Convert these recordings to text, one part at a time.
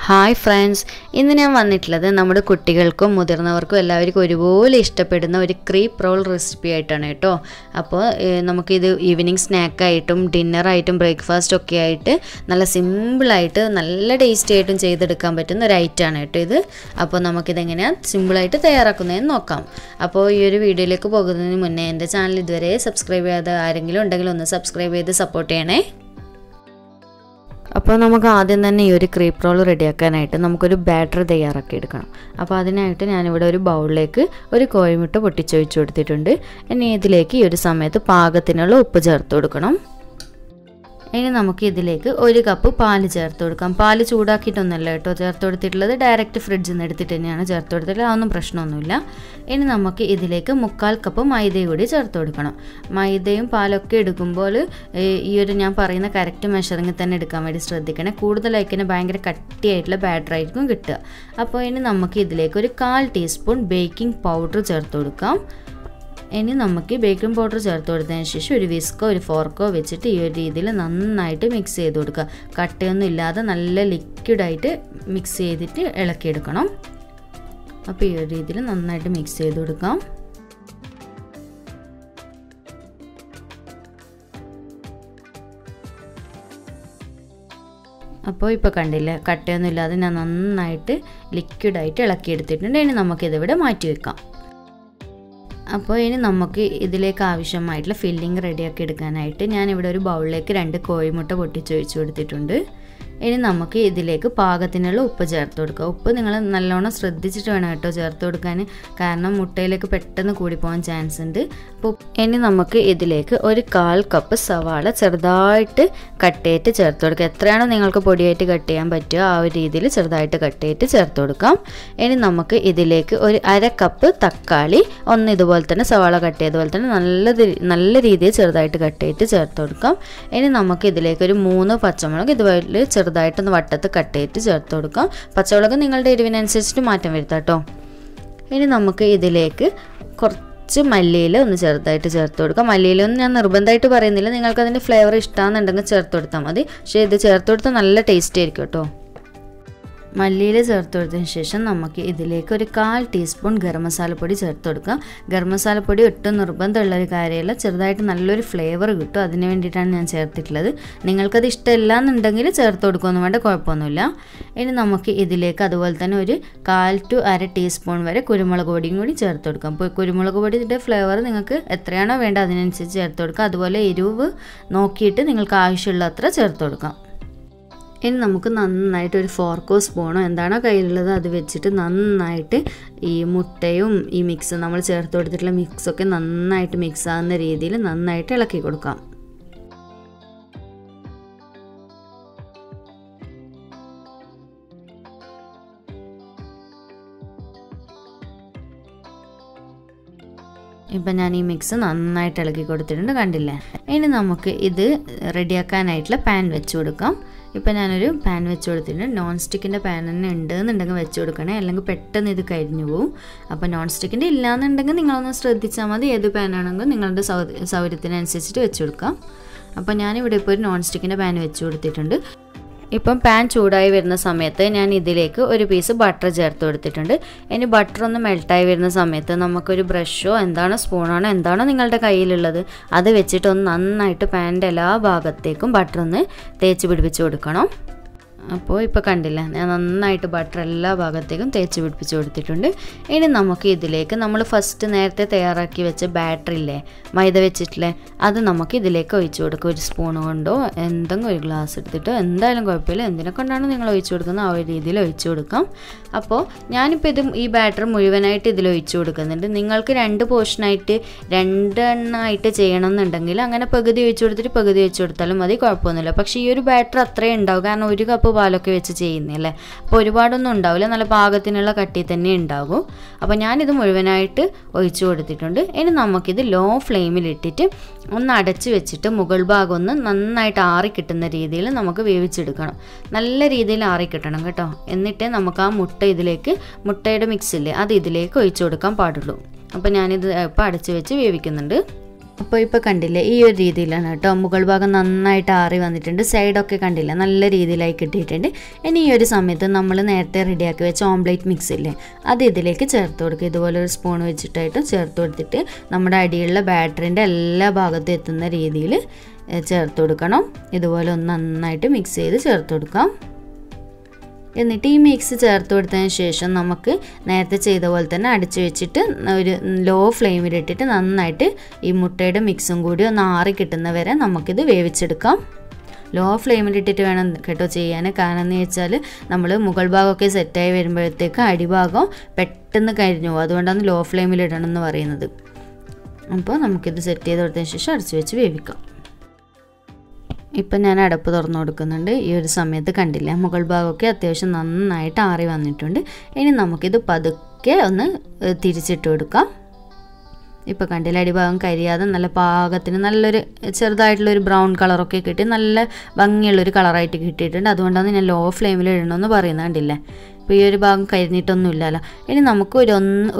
Hi friends, ഇന്ന് ഞാൻ വന്നിട്ടുള്ളത് നമ്മുടെ കുട്ടികൾക്കും മുതിർന്നവർക്കും എല്ലാവർക്കും ഒരുപോലെ ഇഷ്ടപ്പെടുന്ന ഒരു ക്രീപ്പ് റോൾ റെസിപ്പി ആയിട്ടാണ് കേട്ടോ. അപ്പോൾ നമുക്കിത് ഈവനിങ് സ്നാക്കായിട്ടും ഡിന്നറായിട്ടും ബ്രേക്ക്ഫാസ്റ്റ് ഒക്കെ ആയിട്ട് നല്ല സിമ്പിളായിട്ട് നല്ല ടേസ്റ്റി ആയിട്ടും ചെയ്തെടുക്കാൻ പറ്റുന്ന ഒരു ഐറ്റമാണ് കേട്ടോ ഇത്. അപ്പോൾ നമുക്കിതെങ്ങനെയാണ് സിമ്പിളായിട്ട് തയ്യാറാക്കുന്നതെന്ന് നോക്കാം. അപ്പോൾ ഈ ഒരു വീഡിയോയിലേക്ക് പോകുന്നതിന് മുന്നേ എൻ്റെ ചാനൽ ഇതുവരെ സബ്സ്ക്രൈബ് ചെയ്യാതെ ആരെങ്കിലും ഉണ്ടെങ്കിൽ ഒന്ന് സബ്സ്ക്രൈബ് ചെയ്ത് സപ്പോർട്ട് ചെയ്യണേ. അപ്പോൾ നമുക്ക് ആദ്യം തന്നെ ഈ ഒരു ക്രീപ്പ് റോൾ റെഡിയാക്കാനായിട്ട് നമുക്കൊരു ബാറ്റർ തയ്യാറാക്കി എടുക്കണം. അപ്പോൾ അതിനായിട്ട് ഞാനിവിടെ ഒരു ബൗളിലേക്ക് ഒരു കോഴിമുട്ട പൊട്ടിച്ചൊഴിച്ച് കൊടുത്തിട്ടുണ്ട്. ഇനി ഇതിലേക്ക് ഈ ഒരു സമയത്ത് പാകത്തിനുള്ള ഉപ്പ് ചേർത്ത് കൊടുക്കണം. ഇനി നമുക്ക് ഇതിലേക്ക് 1 കപ്പ് പാല് ചേർത്ത് കൊടുക്കാം. പാല് ചൂടാക്കിയിട്ടൊന്നുമല്ല കേട്ടോ ചേർത്ത് കൊടുത്തിട്ടുള്ളത്, ഡയറക്റ്റ് ഫ്രിഡ്ജിൽ നിന്ന് എടുത്തിട്ട് തന്നെയാണ് ചേർത്ത് കൊടുത്തിട്ടുള്ളത്, അതൊന്നും പ്രശ്നമൊന്നുമില്ല. ഇനി നമുക്ക് ഇതിലേക്ക് 1/4 കപ്പ് മൈദയും കൂടി ചേർത്ത് കൊടുക്കണം. മൈദയും പാലൊക്കെ എടുക്കുമ്പോൾ ഈ ഒരു ഞാൻ പറയുന്ന കറക്റ്റ് മെഷറിങ്ങിൽ തന്നെ എടുക്കാൻ വേണ്ടി ശ്രദ്ധിക്കണേ. കൂടുതലായിക്കന്നെ ഭയങ്കര കട്ടിയായിട്ടുള്ള ബാറ്റർ ആയിരിക്കും കിട്ടുക. അപ്പോൾ ഇനി നമുക്ക് ഇതിലേക്ക് ഒരു 1/4 ടീസ്പൂൺ ബേക്കിംഗ് പൗഡർ ചേർത്ത് കൊടുക്കാം. ഇനി നമുക്ക് ബേക്കിംഗ് പൗഡർ ചേർത്ത് കൊടുത്തതിന് ശേഷം ഒരു വിസ്കോ ഒരു ഫോർക്കോ വെച്ചിട്ട് ഈ ഒരു രീതിയിൽ നന്നായിട്ട് മിക്സ് ചെയ്ത് കൊടുക്കുക. കട്ടയൊന്നും ഇല്ലാതെ നല്ല ലിക്വിഡായിട്ട് മിക്സ് ചെയ്തിട്ട് ഇളക്കിയെടുക്കണം. അപ്പോൾ ഈ ഒരു രീതിയിൽ നന്നായിട്ട് മിക്സ് ചെയ്ത് കൊടുക്കാം. അപ്പോൾ ഇപ്പോൾ കണ്ടില്ലേ, കട്ടയൊന്നും ഇല്ലാതെ ഞാൻ നന്നായിട്ട് ലിക്വിഡായിട്ട് ഇളക്കിയെടുത്തിട്ടുണ്ട്. ഇനി നമുക്കിതിവിടെ മാറ്റി വെക്കാം. അപ്പോൾ ഇനി നമുക്ക് ഇതിലേക്ക് ആവശ്യമായിട്ടുള്ള ഫില്ലിങ് റെഡിയാക്കി എടുക്കാനായിട്ട് ഞാനിവിടെ ഒരു ബൗളിലേക്ക് 2 കോഴിമുട്ട പൊട്ടിച്ചൊഴിച്ച് കൊടുത്തിട്ടുണ്ട്. ഇനി നമുക്ക് ഇതിലേക്ക് പാകത്തിനുള്ള ഉപ്പ് ചേർത്ത് കൊടുക്കുക. ഉപ്പ് നിങ്ങൾ നല്ലോണം ശ്രദ്ധിച്ചിട്ട് വേണം കേട്ടോ ചേർത്ത് കൊടുക്കാൻ, കാരണം മുട്ടയിലേക്ക് പെട്ടെന്ന് കൂടിപ്പോകാൻ ചാൻസ് ഉണ്ട്. അപ്പോൾ ഇനി നമുക്ക് ഇതിലേക്ക് ഒരു 1/4 കപ്പ് സവാള ചെറുതായിട്ട് കട്ട് ചെയ്തിട്ട് ചേർത്ത് കൊടുക്കുക. എത്രയാണോ നിങ്ങൾക്ക് പൊടിയായിട്ട് കട്ട് ചെയ്യാൻ പറ്റുക ആ ഒരു രീതിയിൽ ചെറുതായിട്ട് കട്ട് ചെയ്തിട്ട് ചേർത്ത് കൊടുക്കാം. ഇനി നമുക്ക് ഇതിലേക്ക് ഒരു 1/2 കപ്പ് തക്കാളി ഒന്ന് ഇതുപോലെ തന്നെ സവാള കട്ട് ചെയ്തതുപോലെ തന്നെ നല്ല രീതിയിൽ ചെറുതായിട്ട് കട്ട് ചെയ്തിട്ട് ചേർത്ത് കൊടുക്കാം. ഇനി നമുക്ക് ഇതിലേക്ക് ഒരു 3 പച്ചമുളക് ഇതുപോലെ ചെറുതായിട്ടൊന്ന് വട്ടത്ത് കട്ട് ചെയ്തിട്ട് ചേർത്ത് കൊടുക്കാം. പച്ചമുളക് നിങ്ങളുടെ എരിവിനനുസരിച്ചിട്ട് മാറ്റം വരുത്താം കേട്ടോ. ഇനി നമുക്ക് ഇതിലേക്ക് കുറച്ച് മല്ലിയില ഒന്ന് ചെറുതായിട്ട് ചേർത്ത് കൊടുക്കാം. മല്ലിയിലൊന്നും ഞാൻ നിർബന്ധമായിട്ട് പറയുന്നില്ല, നിങ്ങൾക്ക് അതിൻ്റെ ഫ്ലേവർ ഇഷ്ടമാണെന്നുണ്ടെങ്കിൽ ചേർത്ത് കൊടുത്താൽ മതി. പക്ഷേ ഇത് ചേർത്ത് കൊടുത്താൽ നല്ല ടേസ്റ്റ് ആയിരിക്കും കേട്ടോ. മല്ലിയില ചേർത്ത് കൊടുത്തതിന് ശേഷം നമുക്ക് ഇതിലേക്ക് ഒരു 1/4 ടീസ്പൂൺ ഗരം മസാലപ്പൊടി ചേർത്ത് കൊടുക്കാം. ഗരം മസാലപ്പൊടി ഒട്ടും നിർബന്ധമുള്ളൊരു കാര്യമല്ല, ചെറുതായിട്ട് നല്ലൊരു ഫ്ലേവർ കിട്ടും, അതിന് വേണ്ടിയിട്ടാണ് ഞാൻ ചേർത്തിട്ടുള്ളത്. നിങ്ങൾക്കത് ഇഷ്ടമില്ല എന്നുണ്ടെങ്കിൽ ചേർത്ത് കൊടുക്കുകയൊന്നും വേണ്ട, കുഴപ്പമൊന്നുമില്ല. ഇനി നമുക്ക് ഇതിലേക്ക് അതുപോലെ തന്നെ ഒരു 1/4 to 1/2 ടീസ്പൂൺ വരെ കുരുമുളക് പൊടിയും കൂടി ചേർത്ത് കൊടുക്കാം. അപ്പോൾ കുരുമുളക് പൊടിയുടെ ഫ്ലേവർ നിങ്ങൾക്ക് എത്രയാണോ വേണ്ട അതിനനുസരിച്ച് ചേർത്ത് കൊടുക്കാം. അതുപോലെ എരിവ് നോക്കിയിട്ട് നിങ്ങൾക്ക് ആവശ്യമുള്ള അത്ര ചേർത്ത് കൊടുക്കാം. ഇനി നമുക്ക് നന്നായിട്ട് ഒരു ഫോർക്കോ സ്പൂണോ എന്താണോ കയ്യിലുള്ളത് അത് വെച്ചിട്ട് നന്നായിട്ട് ഈ മുട്ടയും ഈ മിക്സ് നമ്മൾ ചേർത്ത് കൊടുത്തിട്ടുള്ള മിക്സൊക്കെ നന്നായിട്ട് മിക്സ് ആകുന്ന രീതിയിൽ നന്നായിട്ട് ഇളക്കി കൊടുക്കാം. ഇപ്പം ഞാൻ ഈ മിക്സ് നന്നായിട്ട് ഇളക്കി കൊടുത്തിട്ടുണ്ട്, കണ്ടില്ലേ. ഇനി നമുക്ക് ഇത് റെഡിയാക്കാനായിട്ടുള്ള പാൻ വെച്ച് കൊടുക്കാം. ഇപ്പം ഞാനൊരു പാൻ വെച്ച് കൊടുത്തിട്ടുണ്ട്. നോൺ സ്റ്റിക്കിൻ്റെ പാൻ തന്നെ ഉണ്ടെന്നുണ്ടെങ്കിൽ വെച്ച് കൊടുക്കണേ, അല്ലെങ്കിൽ പെട്ടെന്ന് ഇത് കരിഞ്ഞു പോവും. അപ്പോൾ നോൺ സ്റ്റിക്കിൻ്റെ ഇല്ലയെന്നുണ്ടെങ്കിൽ നിങ്ങളൊന്ന് ശ്രദ്ധിച്ചാൽ മതി. ഏത് പാനാണെങ്കിലും നിങ്ങളുടെ സൗകര്യത്തിനനുസരിച്ചിട്ട് വെച്ച് കൊടുക്കാം. അപ്പോൾ ഞാനിവിടെ ഇപ്പോൾ ഒരു നോൺ സ്റ്റിക്കിൻ്റെ പാൻ വെച്ച് കൊടുത്തിട്ടുണ്ട്. ഇപ്പം പാൻ ചൂടായി വരുന്ന സമയത്ത് ഞാൻ ഇതിലേക്ക് ഒരു പീസ് ബട്ടർ ചേർത്ത് കൊടുത്തിട്ടുണ്ട്. ഇനി ബട്ടർ ഒന്ന് മെൽട്ടായി വരുന്ന സമയത്ത് നമുക്കൊരു ബ്രഷോ എന്താണോ സ്പൂണാണോ എന്താണോ നിങ്ങളുടെ കയ്യിലുള്ളത് അത് വെച്ചിട്ട് ഒന്ന് നന്നായിട്ട് പാനിൻ്റെ എല്ലാ ഭാഗത്തേക്കും ബട്ടർ ഒന്ന് തേച്ച് പിടിപ്പിച്ച് കൊടുക്കണം. അപ്പോൾ ഇപ്പോൾ കണ്ടില്ല, ഞാൻ നന്നായിട്ട് ബട്ടർ എല്ലാ ഭാഗത്തേക്കും തേച്ച് പിടിപ്പിച്ച് കൊടുത്തിട്ടുണ്ട്. ഇനി നമുക്ക് ഇതിലേക്ക് നമ്മൾ ഫസ്റ്റ് നേരത്തെ തയ്യാറാക്കി വെച്ച ബാറ്ററില്ലേ മൈദ വെച്ചിട്ടില്ലേ അത് നമുക്ക് ഇതിലേക്ക് ഒഴിച്ച് കൊടുക്കുക. ഒരു സ്പൂൺ കൊണ്ടോ എന്തെങ്കിലും ഒരു ഗ്ലാസ് എടുത്തിട്ടോ എന്തായാലും കുഴപ്പമില്ല, എന്തിനെ കൊണ്ടാണോ നിങ്ങൾ ഒഴിച്ച് കൊടുക്കുന്നത് ആ ഒരു രീതിയിൽ ഒഴിച്ച് കൊടുക്കാം. അപ്പോൾ ഞാനിപ്പോൾ ഈ ബാറ്റർ മുഴുവനായിട്ട് ഇതിൽ ഒഴിച്ച് കൊടുക്കുന്നുണ്ട്. നിങ്ങൾക്ക് 2 പോർഷനായിട്ട് 2 എണ്ണമായിട്ട് ചെയ്യണമെന്നുണ്ടെങ്കിൽ അങ്ങനെ പകുതി ഒഴിച്ച് കൊടുത്തിട്ട് പകുതി ഒഴിച്ച് കൊടുത്താലും മതി, കുഴപ്പമൊന്നുമില്ല. പക്ഷേ ഈ ഒരു ബാറ്റർ അത്രയും ഉണ്ടാവും, കാരണം 1 കപ്പ് പാലൊക്കെ വെച്ച് ചെയ്യുന്നല്ലേ, അപ്പോൾ ഒരുപാടൊന്നും ഉണ്ടാവില്ല, നല്ല പാകത്തിനുള്ള കട്ടി തന്നെ ഉണ്ടാകും. അപ്പോൾ ഞാനിത് മുഴുവനായിട്ട് ഒഴിച്ചു കൊടുത്തിട്ടുണ്ട്. ഇനി നമുക്കിത് ലോ ഫ്ലെയിമിലിട്ടിട്ട് ഒന്ന് അടച്ച് വെച്ചിട്ട് മുകൾ ഭാഗം ഒന്ന് നന്നായിട്ട് ആറി കിട്ടുന്ന രീതിയിൽ നമുക്ക് വേവിച്ചെടുക്കണം. നല്ല രീതിയിൽ ആറി കിട്ടണം കേട്ടോ. എന്നിട്ട് നമുക്ക് ആ മുട്ടയുടെ മിക്സില്ലേ അത് ഇതിലേക്ക് ഒഴിച്ചു കൊടുക്കാൻ പാടുള്ളൂ. അപ്പോൾ ഞാനിത് ഇപ്പോൾ അടച്ച് വെച്ച് വേവിക്കുന്നുണ്ട്. അപ്പോൾ ഇപ്പോൾ കണ്ടില്ലേ, ഈ ഒരു രീതിയിലാണ് കേട്ടോ. മുകൾ ഭാഗം നന്നായിട്ട് ആറി വന്നിട്ടുണ്ട്, സൈഡൊക്കെ കണ്ടില്ല നല്ല രീതിയിലായി കിട്ടിയിട്ടുണ്ട്. ഇനി ഈ ഒരു സമയത്ത് നമ്മൾ നേരത്തെ റെഡിയാക്കി വെച്ച ഓംലേറ്റ് മിക്സ് ഇല്ലേ, അത് ഇതിലേക്ക് ചേർത്ത് കൊടുക്കുക. ഇതുപോലെ ഒരു സ്പൂൺ വെച്ചിട്ടായിട്ട് ചേർത്ത് കൊടുത്തിട്ട് നമ്മുടെ അടിയിലുള്ള ബാറ്ററിൻ്റെ എല്ലാ ഭാഗത്തും എത്തുന്ന രീതിയിൽ ചേർത്ത് കൊടുക്കണം. ഇതുപോലെ ഒന്ന് നന്നായിട്ട് മിക്സ് ചെയ്ത് ചേർത്ത് കൊടുക്കാം. എന്നിട്ട് ഈ മിക്സ് ചേർത്ത് കൊടുത്തതിന് ശേഷം നമുക്ക് നേരത്തെ ചെയ്ത പോലെ തന്നെ അടച്ചു വെച്ചിട്ട് ഒരു ലോ ഫ്ലെയിമിലിട്ടിട്ട് നന്നായിട്ട് ഈ മുട്ടയുടെ മിക്സും കൂടി ഒന്ന് ആറി കിട്ടുന്നവരെ നമുക്കിത് വേവിച്ചെടുക്കാം. ലോ ഫ്ലെയിമിലിട്ടിട്ട് വേണം കേട്ടോ ചെയ്യാൻ. കാരണം എന്ന് വെച്ചാൽ നമ്മൾ മുകൾ ഭാഗമൊക്കെ സെറ്റായി വരുമ്പോഴത്തേക്ക് അടിഭാഗം പെട്ടെന്ന് കരിഞ്ഞു പോകും. അതുകൊണ്ടാണ് ലോ ഫ്ലെയിമിലിടണം എന്ന് പറയുന്നത്. അപ്പോൾ നമുക്കിത് സെറ്റ് ചെയ്ത് കൊടുത്തതിന് ശേഷം അടച്ചു വെച്ച് വേവിക്കാം. ഇപ്പം ഞാൻ അടപ്പ് തുറന്നു കൊടുക്കുന്നുണ്ട്. ഈ ഒരു സമയത്ത് കണ്ടില്ല, മുകൾ ഭാഗമൊക്കെ അത്യാവശ്യം നന്നായിട്ട് ആറി വന്നിട്ടുണ്ട്. ഇനി നമുക്കിത് പതുക്കെ ഒന്ന് തിരിച്ചിട്ട് കൊടുക്കാം. ഇപ്പോൾ കണ്ടില്ല, അടിഭാഗം കരിയാതെ നല്ല പാകത്തിന് നല്ലൊരു ചെറുതായിട്ടുള്ളൊരു ബ്രൗൺ കളറൊക്കെ കിട്ടി നല്ല ഭംഗിയുള്ളൊരു കളറായിട്ട് കിട്ടിയിട്ടുണ്ട്. അതുകൊണ്ടാണ് ഞാൻ ലോ ഫ്ലെയിമിൽ ഇടണമെന്ന് പറയുന്നത്. കണ്ടില്ലേ, ഇപ്പോൾ ഈ ഒരു ഭാഗം കരിഞ്ഞിട്ടൊന്നും ഇല്ലല്ലോ. ഇനി നമുക്ക്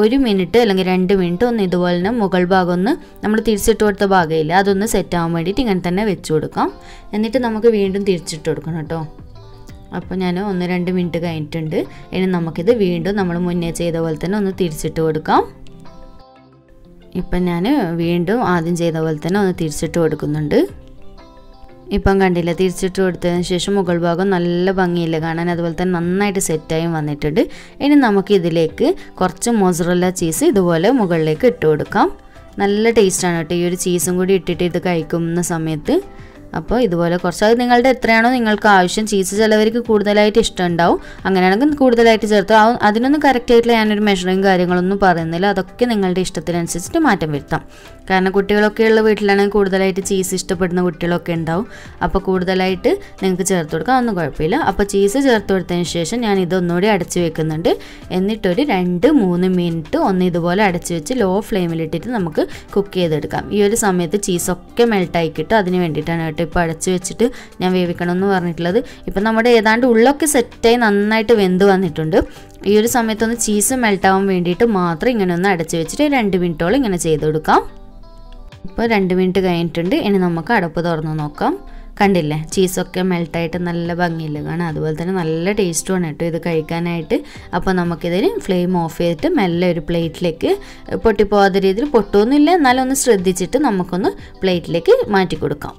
ഒരു മിനിറ്റ് അല്ലെങ്കിൽ 2 മിനിറ്റ് ഒന്ന് ഇതുപോലെ തന്നെ മുകൾ ഭാഗം ഒന്ന് നമ്മൾ തിരിച്ചിട്ട് കൊടുത്ത ഭാഗമില്ല അതൊന്ന് സെറ്റ് ആവാൻ വേണ്ടിയിട്ട് ഇങ്ങനെ തന്നെ വെച്ച് കൊടുക്കാം. എന്നിട്ട് നമുക്ക് വീണ്ടും തിരിച്ചിട്ട് കൊടുക്കണം കേട്ടോ. അപ്പോൾ ഞാൻ 1-2 മിനിറ്റ് കഴിഞ്ഞിട്ടുണ്ട്. ഇനി നമുക്കിത് വീണ്ടും നമ്മൾ മുന്നേ ചെയ്ത പോലെ തന്നെ ഒന്ന് തിരിച്ചിട്ട് കൊടുക്കാം. ഇപ്പം ഞാൻ വീണ്ടും ആദ്യം ചെയ്ത പോലെ തന്നെ ഒന്ന് തിരിച്ചിട്ട് കൊടുക്കുന്നുണ്ട്. ഇപ്പം കണ്ടില്ല, തിരിച്ചിട്ട് കൊടുത്തതിന് ശേഷം മുകൾ ഭാഗം നല്ല ഭംഗിയില്ല കാണാൻ, അതുപോലെ തന്നെ നന്നായിട്ട് സെറ്റായും വന്നിട്ടുണ്ട്. ഇനി നമുക്ക് ഇതിലേക്ക് കുറച്ച് മൊസറല്ല ചീസ് ഇതുപോലെ മുകളിലേക്ക് ഇട്ട് കൊടുക്കാം. നല്ല ടേസ്റ്റാണ് കേട്ടോ ഈ ഒരു ചീസും കൂടി ഇട്ടിട്ട് ഇത് കഴിക്കുന്ന സമയത്ത്. അപ്പോൾ ഇതുപോലെ കുറച്ച്, അത് നിങ്ങളുടെ എത്രയാണോ നിങ്ങൾക്ക് ആവശ്യം. ചീസ് ചിലവർക്ക് കൂടുതലായിട്ട് ഇഷ്ടമുണ്ടാവും, അങ്ങനെയാണെങ്കിൽ കൂടുതലായിട്ട് ചേർത്ത്. അതിനൊന്നും കറക്റ്റായിട്ടുള്ള ഞാനൊരു മെഷറിങ് കാര്യങ്ങളൊന്നും പറയുന്നില്ല. അതൊക്കെ നിങ്ങളുടെ ഇഷ്ടത്തിനനുസരിച്ചിട്ട് മാറ്റം വരുത്താം. കാരണം കുട്ടികളൊക്കെ ഉള്ള വീട്ടിലാണെങ്കിൽ കൂടുതലായിട്ട് ചീസ് ഇഷ്ടപ്പെടുന്ന കുട്ടികളൊക്കെ ഉണ്ടാവും. അപ്പോൾ കൂടുതലായിട്ട് നിങ്ങൾക്ക് ചേർത്ത് കൊടുക്കാം, ഒന്നും കുഴപ്പമില്ല. അപ്പോൾ ചീസ് ചേർത്ത് കൊടുത്തതിന് ശേഷം ഞാൻ ഇതൊന്നുകൂടി അടച്ച് വെക്കുന്നുണ്ട്. എന്നിട്ടൊരു 2-3 മിനിറ്റ് ഒന്ന് ഇതുപോലെ അടച്ച് വെച്ച് ലോ ഫ്ലെയിമിലിട്ടിട്ട് നമുക്ക് കുക്ക് ചെയ്തെടുക്കാം. ഈ ഒരു സമയത്ത് ചീസൊക്കെ മെൽട്ടായി കിട്ടും. അതിന് വേണ്ടിയിട്ടാണ് കേട്ടോ ഇപ്പോൾ അടച്ച് വെച്ചിട്ട് ഞാൻ വേവിക്കണം എന്ന് പറഞ്ഞിട്ടുള്ളത്. ഇപ്പം നമ്മുടെ ഏതാണ്ട് ഉള്ളൊക്കെ സെറ്റായി നന്നായിട്ട് വെന്ത് വന്നിട്ടുണ്ട്. ഈ ഒരു സമയത്തൊന്ന് ചീസ് മെൽട്ടാവാൻ വേണ്ടിയിട്ട് മാത്രം ഇങ്ങനെ ഒന്ന് അടച്ച് വെച്ചിട്ട് 2 മിനിറ്റോളം ഇങ്ങനെ ചെയ്ത് കൊടുക്കാം. ഇപ്പോൾ 2 മിനിറ്റ് കഴിഞ്ഞിട്ടുണ്ട്. ഇനി നമുക്ക് അടപ്പ് തുറന്ന് നോക്കാം. കണ്ടില്ലേ, ചീസൊക്കെ മെൽട്ടായിട്ട് നല്ല ഭംഗിയില്ല കാണാം, അതുപോലെ തന്നെ നല്ല ടേസ്റ്റുമാണ് കേട്ടോ ഇത് കഴിക്കാനായിട്ട്. അപ്പോൾ നമുക്കിതിന് ഫ്ലെയിം ഓഫ് ചെയ്തിട്ട് മെല്ലെ ഒരു പ്ലേറ്റിലേക്ക്, പൊട്ടിപ്പോകാത്ത രീതിയിൽ, പൊട്ടുമൊന്നുമില്ല എന്നാലും ഒന്ന് ശ്രദ്ധിച്ചിട്ട് നമുക്കൊന്ന് പ്ലേറ്റിലേക്ക് മാറ്റി കൊടുക്കാം.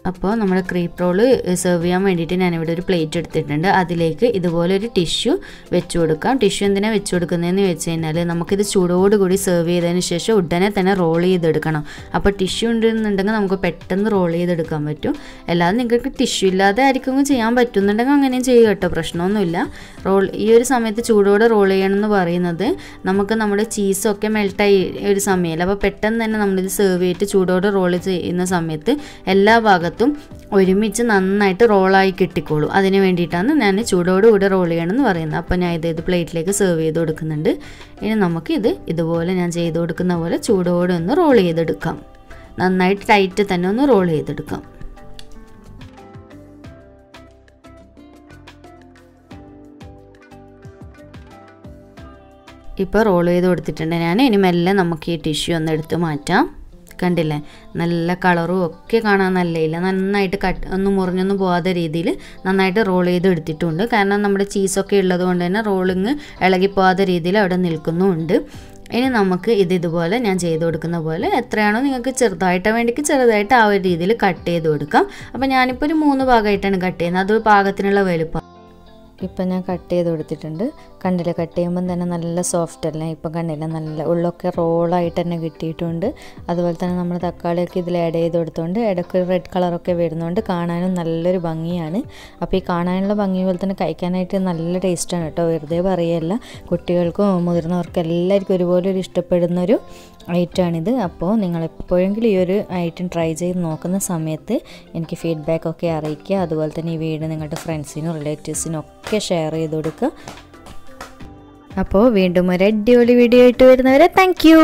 അപ്പോൾ നമ്മുടെ ക്രീപ്പ് റോള് സെർവ് ചെയ്യാൻ വേണ്ടിയിട്ട് ഞാനിവിടെ ഒരു പ്ലേറ്റ് എടുത്തിട്ടുണ്ട്. അതിലേക്ക് ഇതുപോലെ ഒരു ടിഷ്യൂ വെച്ച് കൊടുക്കാം. ടിഷ്യൂ എന്തിനാണ് വെച്ച് കൊടുക്കുന്നതെന്ന് വെച്ച് കഴിഞ്ഞാൽ നമുക്കിത് ചൂടോടുകൂടി സെർവ് ചെയ്തതിന് ശേഷം ഉടനെ തന്നെ റോൾ ചെയ്തെടുക്കണം. അപ്പോൾ ടിഷ്യൂ ഉണ്ടെന്നുണ്ടെങ്കിൽ നമുക്ക് പെട്ടെന്ന് റോൾ ചെയ്തെടുക്കാൻ പറ്റും. അല്ലാതെ നിങ്ങൾക്ക് ടിഷ്യൂ ഇല്ലാതെ ആയിരിക്കും ചെയ്യാൻ പറ്റുന്നുണ്ടെങ്കിൽ അങ്ങനെയും ചെയ്യുക കേട്ടോ, പ്രശ്നമൊന്നുമില്ല. ഈ ഒരു സമയത്ത് ചൂടോടെ റോൾ ചെയ്യണമെന്ന് പറയുന്നത് നമുക്ക് നമ്മുടെ ചീസൊക്കെ മെൽട്ടായി ഒരു സമയമല്ല. അപ്പോൾ പെട്ടെന്ന് തന്നെ നമ്മളിത് സെർവ് ചെയ്തിട്ട് ചൂടോടെ റോൾ ചെയ്യുന്ന സമയത്ത് എല്ലാ ഭാഗത്തും ഒരുമിച്ച് നന്നായിട്ട് റോളായി കിട്ടിക്കോളും. അതിന് വേണ്ടിയിട്ടാണ് ഞാൻ ചൂടോടുകൂടി റോൾ ചെയ്യണമെന്ന് പറയുന്നത്. അപ്പോൾ ഞാൻ ഇത് പ്ലേറ്റിലേക്ക് സെർവ് ചെയ്ത് കൊടുക്കുന്നുണ്ട്. ഇനി നമുക്കിത് ഇതുപോലെ ഞാൻ ചെയ്ത് കൊടുക്കുന്ന പോലെ ചൂടോടെ ഒന്ന് റോൾ ചെയ്തെടുക്കാം. നന്നായിട്ട് ടൈറ്റ് തന്നെ ഒന്ന് റോൾ ചെയ്തെടുക്കാം. ഇപ്പോൾ റോൾ ചെയ്ത് കൊടുത്തിട്ടുണ്ട് ഞാൻ. ഇനി മെല്ലെ നമുക്ക് ഈ ടിഷ്യൂ ഒന്ന് എടുത്ത് മാറ്റാം. കണ്ടില്ലേ, നല്ല കളറും ഒക്കെ കാണാൻ നല്ലയില്ല, നന്നായിട്ട് ഒന്നും മുറിഞ്ഞൊന്നും പോകാത്ത രീതിയിൽ നന്നായിട്ട് റോൾ ചെയ്ത് എടുത്തിട്ടുണ്ട്. കാരണം നമ്മുടെ ചീസൊക്കെ ഉള്ളത് കൊണ്ട് തന്നെ റോളിങ് ഇളകിപ്പോകാത്ത രീതിയിൽ അവിടെ നിൽക്കുന്നുമുണ്ട്. ഇനി നമുക്ക് ഇതുപോലെ ഞാൻ ചെയ്ത് കൊടുക്കുന്ന പോലെ എത്രയാണോ നിങ്ങൾക്ക് ചെറുതായിട്ട് ആ ഒരു രീതിയിൽ കട്ട് ചെയ്ത് കൊടുക്കാം. അപ്പോൾ ഞാനിപ്പോൾ ഒരു 3 ഭാഗമായിട്ടാണ് കട്ട് ചെയ്യുന്നത്. അത് പാകത്തിനുള്ള വലുപ്പം. ഇപ്പം ഞാൻ കട്ട് ചെയ്ത് കൊടുത്തിട്ടുണ്ട്. കണ്ടില്ല, കട്ട് ചെയ്യുമ്പം തന്നെ നല്ല സോഫ്റ്റ് അല്ലേ. ഇപ്പം കണ്ടില്ല, നല്ല ഉള്ളൊക്കെ റോളായിട്ട് തന്നെ കിട്ടിയിട്ടുണ്ട്. അതുപോലെ തന്നെ നമ്മൾ തക്കാളിയൊക്കെ ഇതിൽ ആഡ് ചെയ്ത് കൊടുത്തുകൊണ്ട് ഇടയ്ക്ക് റെഡ് കളറൊക്കെ വരുന്നതുകൊണ്ട് കാണാനും നല്ലൊരു ഭംഗിയാണ്. അപ്പോൾ ഈ കാണാനുള്ള ഭംഗി പോലെ തന്നെ കഴിക്കാനായിട്ട് നല്ല ടേസ്റ്റാണ് കേട്ടോ, വെറുതെ പറയല്ല. കുട്ടികൾക്കും മുതിർന്നവർക്കും എല്ലാവർക്കും ഒരുപോലെ ഒരു ഇഷ്ടപ്പെടുന്നൊരു ഐറ്റമാണിത്. അപ്പോൾ നിങ്ങളെപ്പോഴെങ്കിലും ഈ ഒരു ഐറ്റം ട്രൈ ചെയ്ത് നോക്കുന്ന സമയത്ത് എനിക്ക് ഫീഡ്ബാക്കൊക്കെ അറിയിക്കുക. അതുപോലെ തന്നെ ഈ വീഡിയോ നിങ്ങളുടെ ഫ്രണ്ട്സിനും റിലേറ്റീവ്സിനും ഒക്കെ ഷെയർ ചെയ്ത് കൊടുക്കുക. അപ്പോൾ വീണ്ടും ഒരു അടിപൊളി വീഡിയോ ആയിട്ട് വരുന്നവരെ താങ്ക് യു.